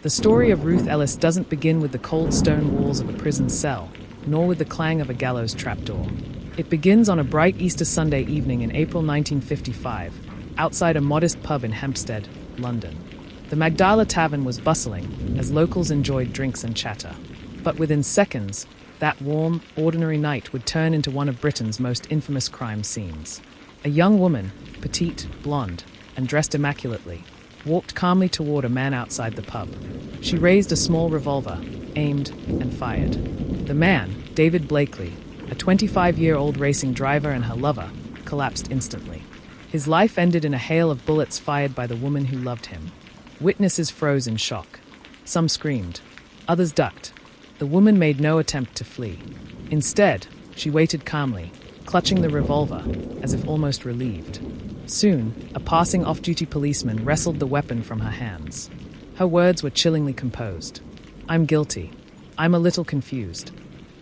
The story of Ruth Ellis doesn't begin with the cold stone walls of a prison cell, nor with the clang of a gallows trapdoor. It begins on a bright Easter Sunday evening in April 1955, outside a modest pub in Hampstead, London. The Magdala Tavern was bustling, as locals enjoyed drinks and chatter. But within seconds, that warm, ordinary night would turn into one of Britain's most infamous crime scenes. A young woman, petite, blonde, and dressed immaculately, walked calmly toward a man outside the pub. She raised a small revolver, aimed, and fired. The man, David Blakely, a 25-year-old racing driver and her lover, collapsed instantly. His life ended in a hail of bullets fired by the woman who loved him. Witnesses froze in shock. Some screamed. Others ducked. The woman made no attempt to flee. Instead, she waited calmly, clutching the revolver, as if almost relieved. Soon, a passing off-duty policeman wrestled the weapon from her hands. Her words were chillingly composed. "I'm guilty. I'm a little confused."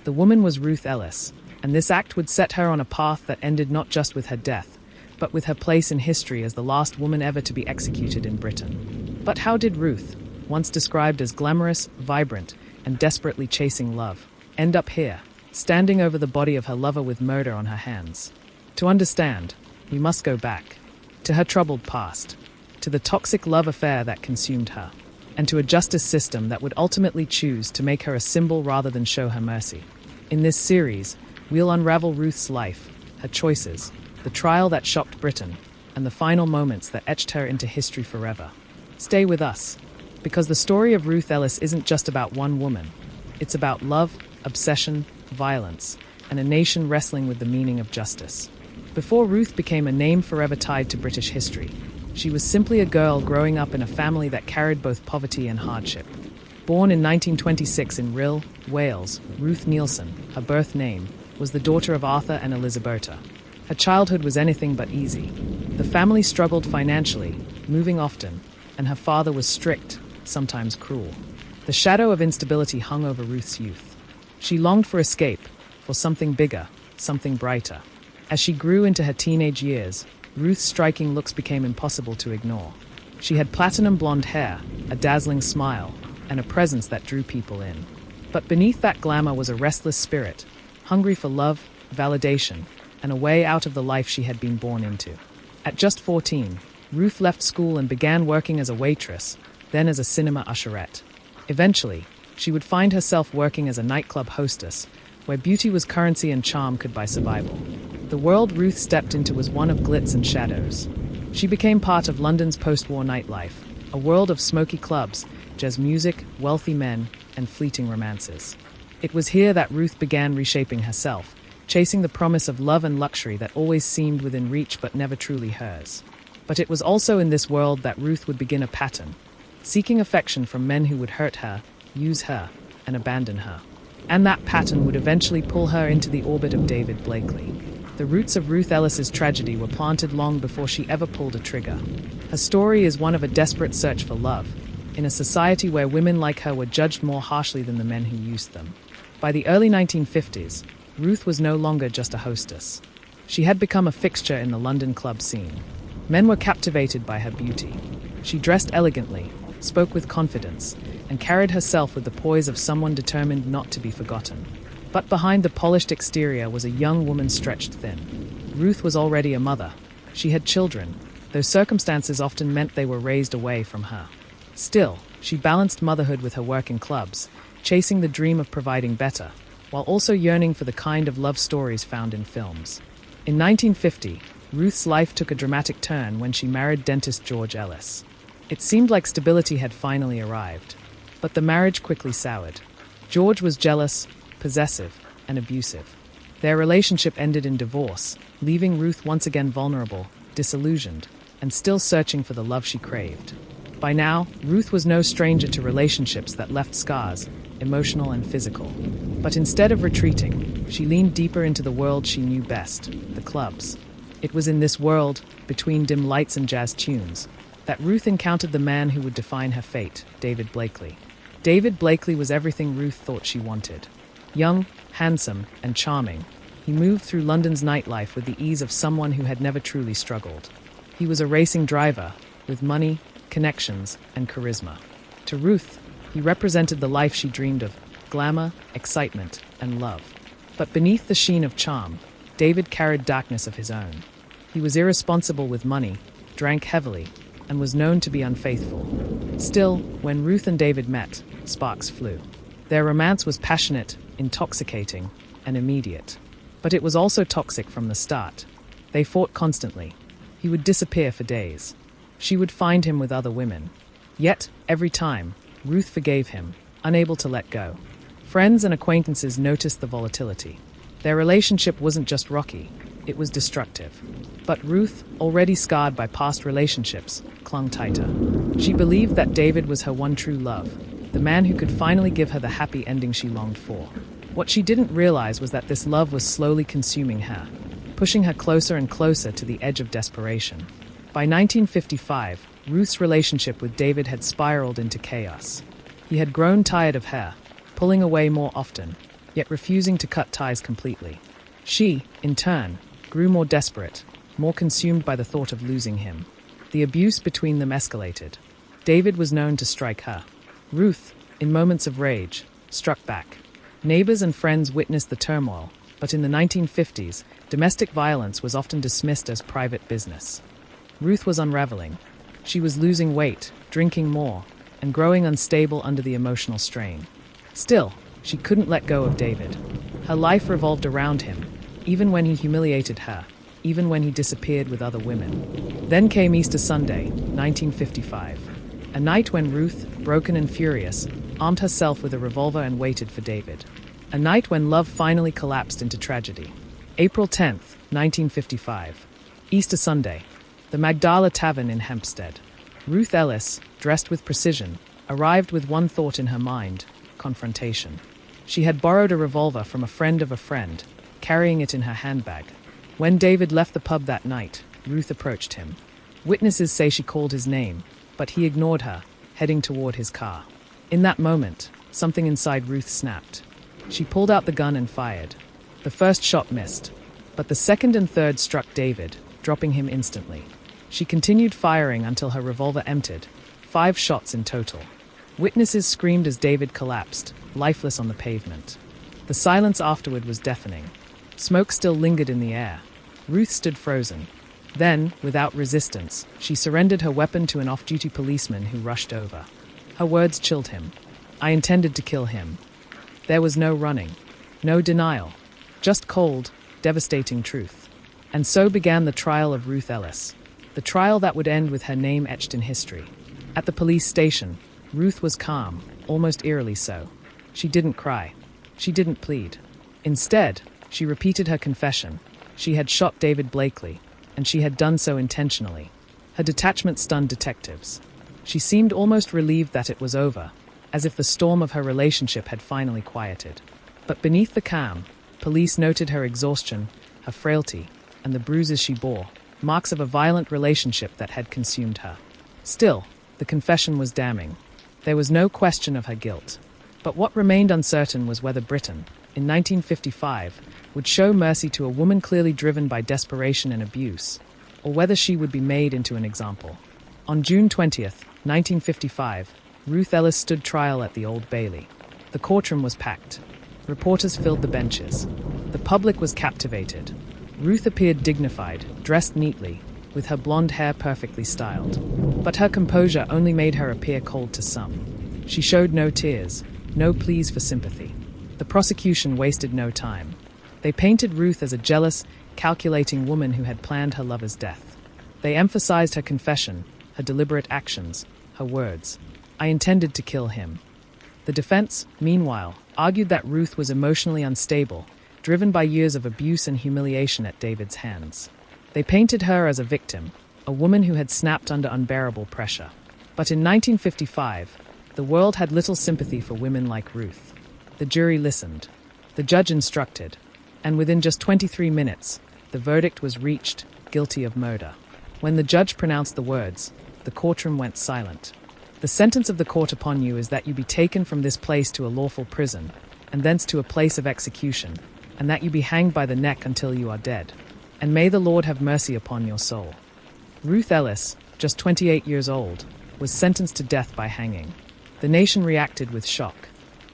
The woman was Ruth Ellis, and this act would set her on a path that ended not just with her death, but with her place in history as the last woman ever to be executed in Britain. But how did Ruth, once described as glamorous, vibrant, and desperately chasing love, end up here, standing over the body of her lover with murder on her hands? To understand, we must go back, to her troubled past, to the toxic love affair that consumed her, and to a justice system that would ultimately choose to make her a symbol rather than show her mercy. In this series, we'll unravel Ruth's life, her choices, the trial that shocked Britain, and the final moments that etched her into history forever. Stay with us, because the story of Ruth Ellis isn't just about one woman. It's about love, obsession, violence, and a nation wrestling with the meaning of justice. Before Ruth became a name forever tied to British history, she was simply a girl growing up in a family that carried both poverty and hardship. Born in 1926 in Rhyl, Wales, Ruth Nielsen, her birth name, was the daughter of Arthur and Elizabetha. Her childhood was anything but easy. The family struggled financially, moving often, and her father was strict, sometimes cruel. The shadow of instability hung over Ruth's youth. She longed for escape, for something bigger, something brighter. As she grew into her teenage years, Ruth's striking looks became impossible to ignore. She had platinum blonde hair, a dazzling smile, and a presence that drew people in. But beneath that glamour was a restless spirit, hungry for love, validation, and a way out of the life she had been born into. At just 14, Ruth left school and began working as a waitress, then as a cinema usherette. Eventually, she would find herself working as a nightclub hostess, where beauty was currency and charm could buy survival. The world Ruth stepped into was one of glitz and shadows. She became part of London's post-war nightlife, a world of smoky clubs, jazz music, wealthy men, and fleeting romances. It was here that Ruth began reshaping herself, chasing the promise of love and luxury that always seemed within reach but never truly hers. But it was also in this world that Ruth would begin a pattern, seeking affection from men who would hurt her, use her, and abandon her. And that pattern would eventually pull her into the orbit of David Blakely. The roots of Ruth Ellis's tragedy were planted long before she ever pulled a trigger. Her story is one of a desperate search for love, in a society where women like her were judged more harshly than the men who used them. By the early 1950s, Ruth was no longer just a hostess. She had become a fixture in the London club scene. Men were captivated by her beauty. She dressed elegantly, spoke with confidence, and carried herself with the poise of someone determined not to be forgotten. But behind the polished exterior was a young woman stretched thin. Ruth was already a mother. She had children, though circumstances often meant they were raised away from her. Still, she balanced motherhood with her work in clubs, chasing the dream of providing better, while also yearning for the kind of love stories found in films. In 1950, Ruth's life took a dramatic turn when she married dentist George Ellis. It seemed like stability had finally arrived, but the marriage quickly soured. George was jealous, possessive, and abusive. Their relationship ended in divorce, leaving Ruth once again vulnerable, disillusioned, and still searching for the love she craved. By now, Ruth was no stranger to relationships that left scars, emotional and physical. But instead of retreating, she leaned deeper into the world she knew best, the clubs. It was in this world, between dim lights and jazz tunes, that Ruth encountered the man who would define her fate, David Blakely. David Blakely was everything Ruth thought she wanted. Young, handsome, and charming, he moved through London's nightlife with the ease of someone who had never truly struggled. He was a racing driver, with money, connections, and charisma. To Ruth, He represented the life she dreamed of: glamour, excitement, and love. But beneath the sheen of charm, David carried darkness of his own. He was irresponsible with money, drank heavily, and was known to be unfaithful. Still, when Ruth and David met, sparks flew. Their romance was passionate, intoxicating, and immediate. But it was also toxic from the start. They fought constantly. He would disappear for days. She would find him with other women. Yet, every time, Ruth forgave him, unable to let go. Friends and acquaintances noticed the volatility. Their relationship wasn't just rocky, it was destructive. But Ruth, already scarred by past relationships, clung tighter. She believed that David was her one true love, the man who could finally give her the happy ending she longed for. What she didn't realize was that this love was slowly consuming her, pushing her closer and closer to the edge of desperation. By 1955, Ruth's relationship with David had spiraled into chaos. He had grown tired of her, pulling away more often, yet refusing to cut ties completely. She, in turn, grew more desperate, more consumed by the thought of losing him. The abuse between them escalated. David was known to strike her. Ruth, in moments of rage, struck back. Neighbors and friends witnessed the turmoil, but in the 1950s, domestic violence was often dismissed as private business. Ruth was unraveling. She was losing weight, drinking more, and growing unstable under the emotional strain. Still, she couldn't let go of David. Her life revolved around him, even when he humiliated her, even when he disappeared with other women. Then came Easter Sunday, 1955, a night when Ruth, broken and furious, armed herself with a revolver and waited for David. A night when love finally collapsed into tragedy. April 10th, 1955. Easter Sunday. The Magdala Tavern in Hempstead. Ruth Ellis, dressed with precision, arrived with one thought in her mind: confrontation. She had borrowed a revolver from a friend of a friend, carrying it in her handbag. When David left the pub that night, Ruth approached him. Witnesses say she called his name, but he ignored her, heading toward his car. In that moment, something inside Ruth snapped. She pulled out the gun and fired. The first shot missed, but the second and third struck David, dropping him instantly. She continued firing until her revolver emptied, 5 shots in total. Witnesses screamed as David collapsed, lifeless on the pavement. The silence afterward was deafening. Smoke still lingered in the air. Ruth stood frozen. Then, without resistance, she surrendered her weapon to an off-duty policeman who rushed over. Her words chilled him. "I intended to kill him." There was no running, no denial, just cold, devastating truth. And so began the trial of Ruth Ellis, the trial that would end with her name etched in history. At the police station, Ruth was calm, almost eerily so. She didn't cry. She didn't plead. Instead, she repeated her confession. She had shot David Blakely, and she had done so intentionally. Her detachment stunned detectives. She seemed almost relieved that it was over, as if the storm of her relationship had finally quieted. But beneath the calm, police noted her exhaustion, her frailty, and the bruises she bore, marks of a violent relationship that had consumed her. Still, the confession was damning. There was no question of her guilt. But what remained uncertain was whether Britain, in 1955, would show mercy to a woman clearly driven by desperation and abuse, or whether she would be made into an example. On June 20th, 1955, Ruth Ellis stood trial at the Old Bailey. The courtroom was packed. Reporters filled the benches. The public was captivated. Ruth appeared dignified, dressed neatly, with her blonde hair perfectly styled. But her composure only made her appear cold to some. She showed no tears, no pleas for sympathy. The prosecution wasted no time. They painted Ruth as a jealous, calculating woman who had planned her lover's death. They emphasized her confession, her deliberate actions, her words. "I intended to kill him." The defense, meanwhile, argued that Ruth was emotionally unstable, driven by years of abuse and humiliation at David's hands. They painted her as a victim, a woman who had snapped under unbearable pressure. But in 1955, the world had little sympathy for women like Ruth. The jury listened. The judge instructed. And within just 23 minutes, the verdict was reached, guilty of murder. When the judge pronounced the words, the courtroom went silent. "The sentence of the court upon you is that you be taken from this place to a lawful prison, and thence to a place of execution, and that you be hanged by the neck until you are dead. And may the Lord have mercy upon your soul." Ruth Ellis, just 28 years old, was sentenced to death by hanging. The nation reacted with shock.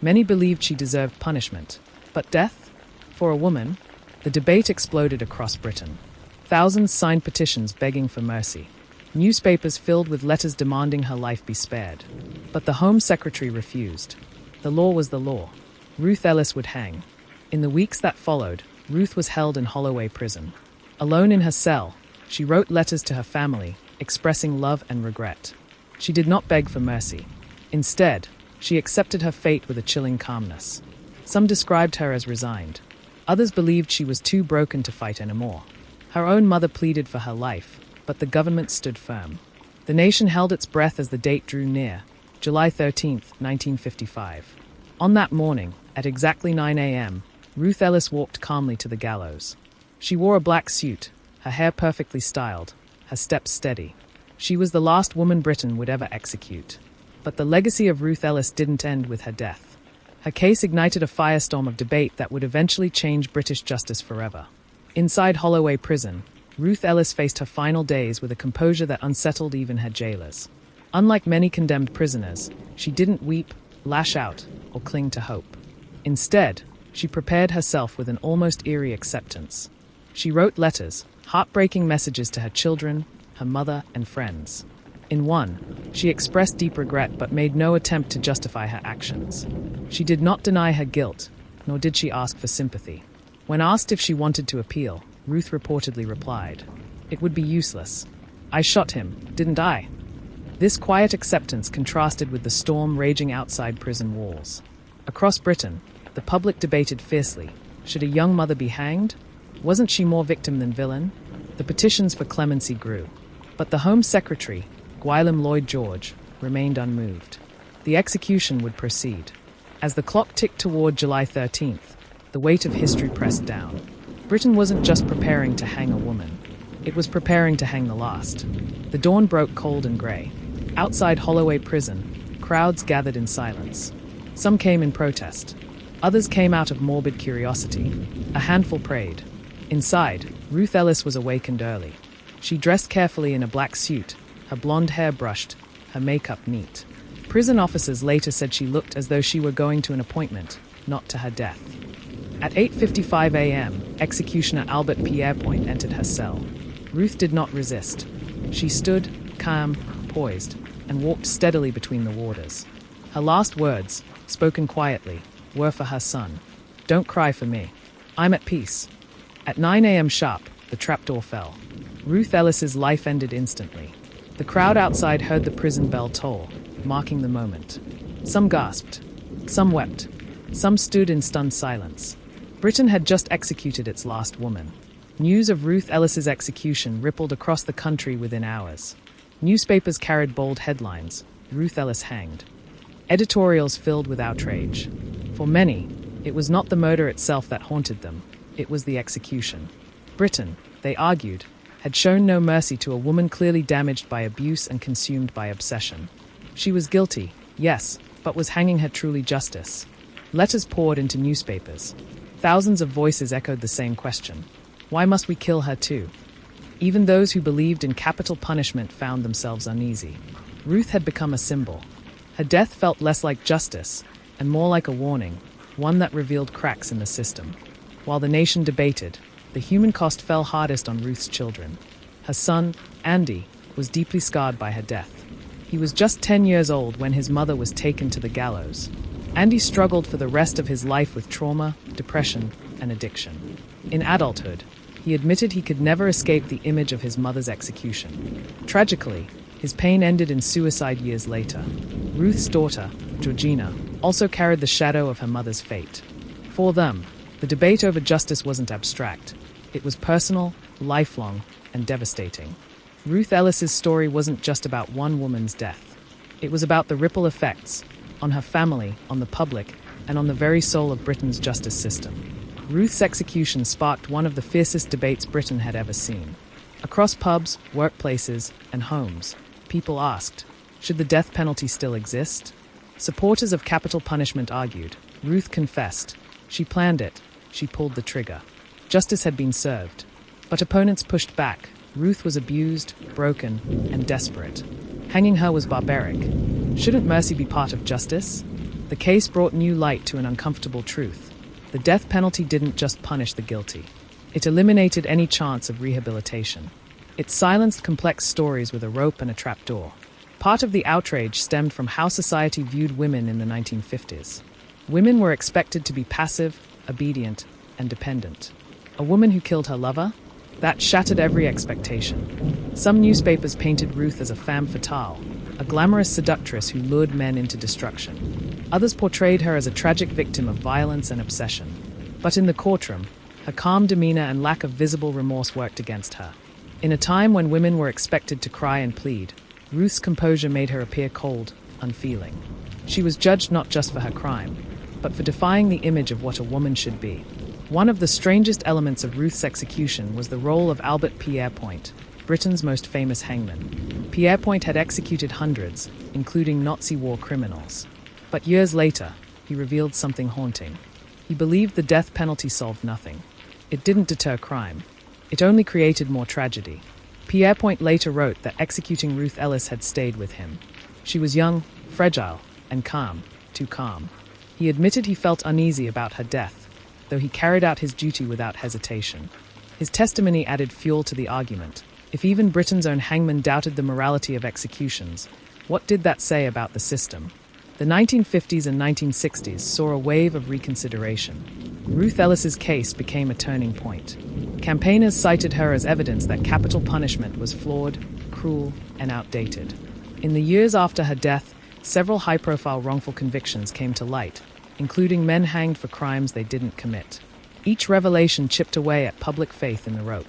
Many believed she deserved punishment. But death? For a woman? The debate exploded across Britain. Thousands signed petitions begging for mercy. Newspapers filled with letters demanding her life be spared. But the Home Secretary refused. The law was the law. Ruth Ellis would hang. In the weeks that followed, Ruth was held in Holloway Prison. Alone in her cell, she wrote letters to her family, expressing love and regret. She did not beg for mercy. Instead, she accepted her fate with a chilling calmness. Some described her as resigned. Others believed she was too broken to fight anymore. Her own mother pleaded for her life, but the government stood firm. The nation held its breath as the date drew near, July 13, 1955. On that morning, at exactly 9 a.m., Ruth Ellis walked calmly to the gallows. She wore a black suit, her hair perfectly styled, her steps steady. She was the last woman Britain would ever execute. But the legacy of Ruth Ellis didn't end with her death. Her case ignited a firestorm of debate that would eventually change British justice forever. Inside Holloway Prison, Ruth Ellis faced her final days with a composure that unsettled even her jailers. Unlike many condemned prisoners, she didn't weep, lash out, or cling to hope. Instead, she prepared herself with an almost eerie acceptance. She wrote letters, heartbreaking messages to her children, her mother, and friends. In one, she expressed deep regret but made no attempt to justify her actions. She did not deny her guilt, nor did she ask for sympathy. When asked if she wanted to appeal, Ruth reportedly replied, "It would be useless. I shot him, didn't I?" This quiet acceptance contrasted with the storm raging outside prison walls. Across Britain, the public debated fiercely. Should a young mother be hanged? Wasn't she more victim than villain? The petitions for clemency grew. But the Home Secretary, Gwilym Lloyd George, remained unmoved. The execution would proceed. As the clock ticked toward July 13th, the weight of history pressed down. Britain wasn't just preparing to hang a woman. It was preparing to hang the last. The dawn broke cold and grey. Outside Holloway Prison, crowds gathered in silence. Some came in protest. Others came out of morbid curiosity. A handful prayed. Inside, Ruth Ellis was awakened early. She dressed carefully in a black suit, her blonde hair brushed, her makeup neat. Prison officers later said she looked as though she were going to an appointment, not to her death. At 8:55 a.m., executioner Albert Pierrepoint entered her cell. Ruth did not resist. She stood, calm, poised, and walked steadily between the warders. Her last words, spoken quietly, were for her son. "Don't cry for me. I'm at peace." At 9 a.m. sharp, the trapdoor fell. Ruth Ellis's life ended instantly. The crowd outside heard the prison bell toll, marking the moment. Some gasped. Some wept. Some stood in stunned silence. Britain had just executed its last woman. News of Ruth Ellis's execution rippled across the country within hours. Newspapers carried bold headlines, "Ruth Ellis hanged." Editorials filled with outrage. For many, it was not the murder itself that haunted them, it was the execution. Britain, they argued, had shown no mercy to a woman clearly damaged by abuse and consumed by obsession. She was guilty, yes, but was hanging her truly justice? Letters poured into newspapers. Thousands of voices echoed the same question. Why must we kill her too? Even those who believed in capital punishment found themselves uneasy. Ruth had become a symbol. Her death felt less like justice and more like a warning, one that revealed cracks in the system. While the nation debated, the human cost fell hardest on Ruth's children. Her son, Andy, was deeply scarred by her death. He was just 10 years old when his mother was taken to the gallows. Andy struggled for the rest of his life with trauma, depression, and addiction. In adulthood, he admitted he could never escape the image of his mother's execution. Tragically, his pain ended in suicide years later. Ruth's daughter, Georgina, also carried the shadow of her mother's fate. For them, the debate over justice wasn't abstract. It was personal, lifelong, and devastating. Ruth Ellis's story wasn't just about one woman's death. It was about the ripple effects on her family, on the public, and on the very soul of Britain's justice system. Ruth's execution sparked one of the fiercest debates Britain had ever seen. Across pubs, workplaces, and homes, people asked, should the death penalty still exist? Supporters of capital punishment argued. Ruth confessed. She planned it. She pulled the trigger. Justice had been served. But opponents pushed back. Ruth was abused, broken, and desperate. Hanging her was barbaric. Shouldn't mercy be part of justice? The case brought new light to an uncomfortable truth. The death penalty didn't just punish the guilty. It eliminated any chance of rehabilitation. It silenced complex stories with a rope and a trapdoor. Part of the outrage stemmed from how society viewed women in the 1950s. Women were expected to be passive, obedient, and dependent. A woman who killed her lover? That shattered every expectation. Some newspapers painted Ruth as a femme fatale, a glamorous seductress who lured men into destruction. Others portrayed her as a tragic victim of violence and obsession. But in the courtroom, her calm demeanor and lack of visible remorse worked against her. In a time when women were expected to cry and plead, Ruth's composure made her appear cold, unfeeling. She was judged not just for her crime, but for defying the image of what a woman should be. One of the strangest elements of Ruth's execution was the role of Albert Pierrepoint, Britain's most famous hangman. Pierrepoint had executed hundreds, including Nazi war criminals. But years later, he revealed something haunting. He believed the death penalty solved nothing. It didn't deter crime. It only created more tragedy. Pierrepoint later wrote that executing Ruth Ellis had stayed with him. She was young, fragile, and calm, too calm. He admitted he felt uneasy about her death, though he carried out his duty without hesitation. His testimony added fuel to the argument. If even Britain's own hangman doubted the morality of executions, what did that say about the system? The 1950s and 1960s saw a wave of reconsideration. Ruth Ellis's case became a turning point. Campaigners cited her as evidence that capital punishment was flawed, cruel, and outdated. In the years after her death, several high-profile wrongful convictions came to light, including men hanged for crimes they didn't commit. Each revelation chipped away at public faith in the rope.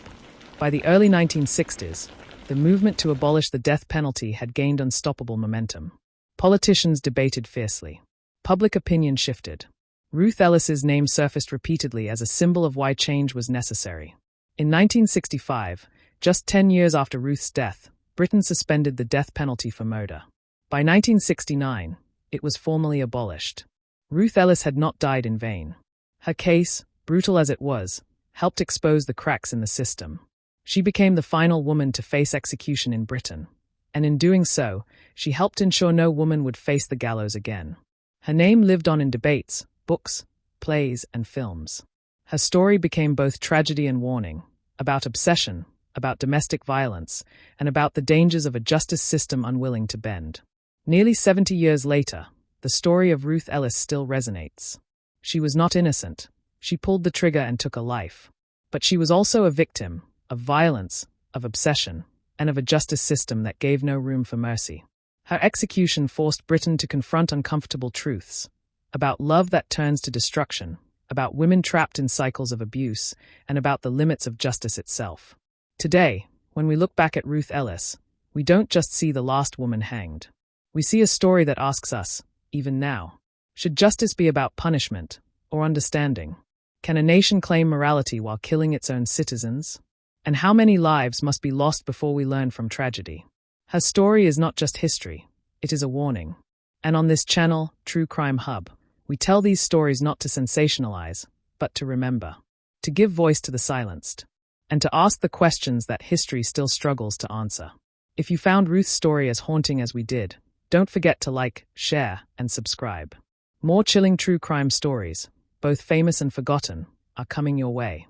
By the early 1960s, the movement to abolish the death penalty had gained unstoppable momentum. Politicians debated fiercely. Public opinion shifted. Ruth Ellis's name surfaced repeatedly as a symbol of why change was necessary. In 1965, just 10 years after Ruth's death, Britain suspended the death penalty for murder. By 1969, it was formally abolished. Ruth Ellis had not died in vain. Her case, brutal as it was, helped expose the cracks in the system. She became the final woman to face execution in Britain, and in doing so, she helped ensure no woman would face the gallows again. Her name lived on in debates, books, plays, and films. Her story became both tragedy and warning, about obsession, about domestic violence, and about the dangers of a justice system unwilling to bend. Nearly 70 years later, the story of Ruth Ellis still resonates. She was not innocent. She pulled the trigger and took a life. But she was also a victim of violence, of obsession, and of a justice system that gave no room for mercy. Her execution forced Britain to confront uncomfortable truths about love that turns to destruction, about women trapped in cycles of abuse, and about the limits of justice itself. Today, when we look back at Ruth Ellis, we don't just see the last woman hanged. We see a story that asks us, even now, should justice be about punishment or understanding? Can a nation claim morality while killing its own citizens? And how many lives must be lost before we learn from tragedy? Her story is not just history, it is a warning. And on this channel, True Crime Hub, we tell these stories not to sensationalize, but to remember, to give voice to the silenced, and to ask the questions that history still struggles to answer. If you found Ruth's story as haunting as we did, don't forget to like, share, and subscribe. More chilling true crime stories, both famous and forgotten, are coming your way.